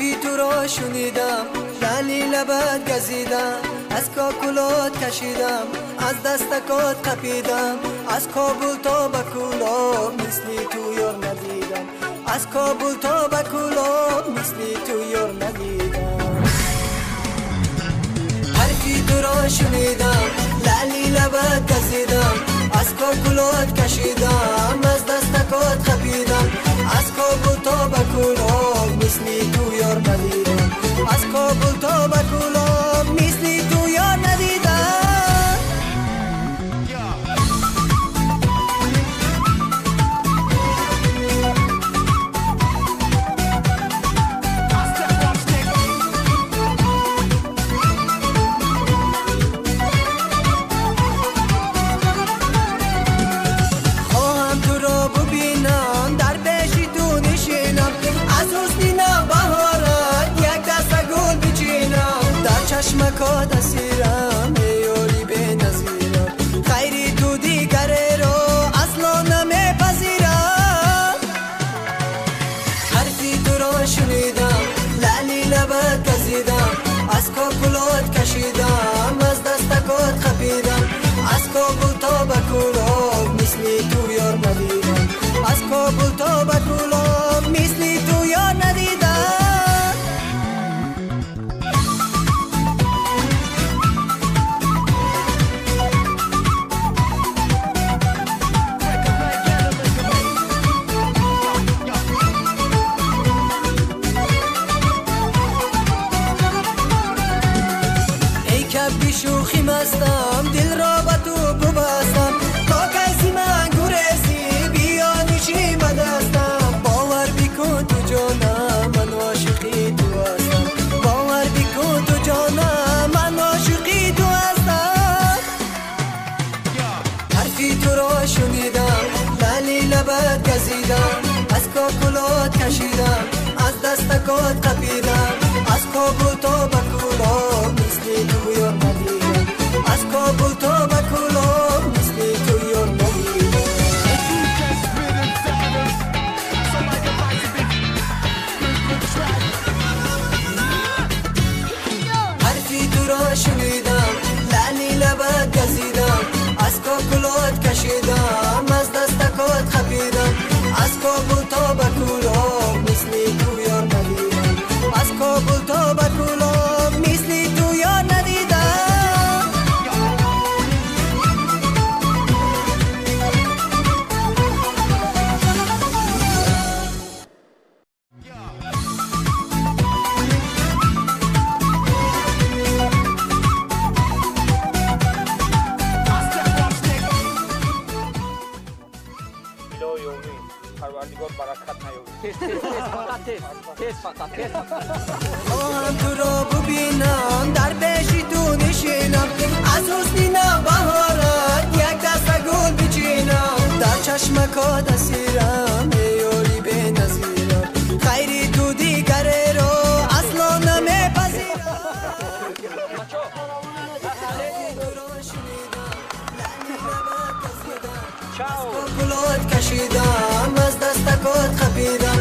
حرفی تو را شنیدم، لعلی لبت گزیدم، از کاکولات کشیدم، از دستکات قپیدم، از کابل تا بکولاب مثلی تو یار ندیدم، از کابل تا بکولاب مثلی تو یار ندیدم. حرفی تو را شنیدم، لعلی لبت گزیدم، از کاکولات کشیدم، از دستکات قپیدم، از کابل تا بکولاب مثلی تو یار ندیدم، از کابل تا بکولاب مثلی تو یار ندیدم. خواهم تو را ببینم، در پیش تو نشینم، از حسن نوبهارت یک دست گل بچینم، در چشمکات اسیرم ای یاری بی نظیرم، خیری تو دیگره را اصلا نمیپذیرم. حرفی تو را شنیدم، لعلی لبت گزیدم، از کاکولات کشیدم، از دستکات خپیدم، از کابل تا بکولاب مثلی تو یار ندیدم، از کابل تا بکولاب مثلی تو یار ندیدم. ای کبی شوخی مستم، دل را به تو ببستم، تا کسی من گریزی بیا نشی بدستم، باور بکن تو جانم من عاشقی تو هستم، باور بکن تو جانم من عاشقی تو هستم. حرفی تو را شنیدم، لعلی لبت گزیدم، از کاکولات کشیدم، از دستکات قپیدم، از کابل تا بکولاب مثلی تو یار ندیدم، از کابل تا بکولاب مثلی تو یار ندیدم. حرفی تو را شنیدم، لعلی لبت گزیدم، از کاکولات کشیدم، از دستکات خپیدم، از کابل تا بکولاب مثلی تو یار ندیدم، از کابل تا بکولاب مثلی تو یار ندیدم. الهی امید پروردگار برکت نیاورد. تیز فقط. خواهم تو را ببینم، در پیش تو نشینم، از حسن نوبهارت یک دست گل بچینم، در چشمکات اسیرم ای یاری بی نظیرم، خیری تو دیگره را اصلا نمیپذیرم. از کاکولات کشیدم، از دستکات خپیدم،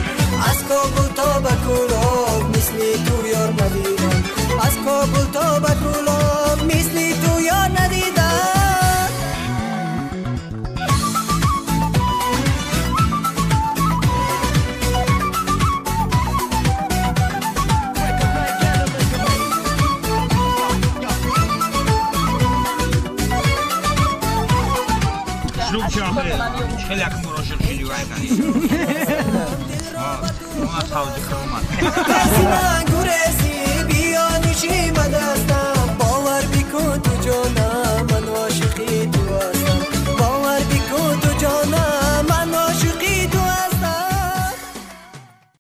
از کابل تا بکولاب مثلی تو یار ندیدم، از کابل تا بکولاب مثلی تو یار ندیدم. خیلی اکم براشر شدی و ایتانی ما تاوزی خرومت کسی من گریزی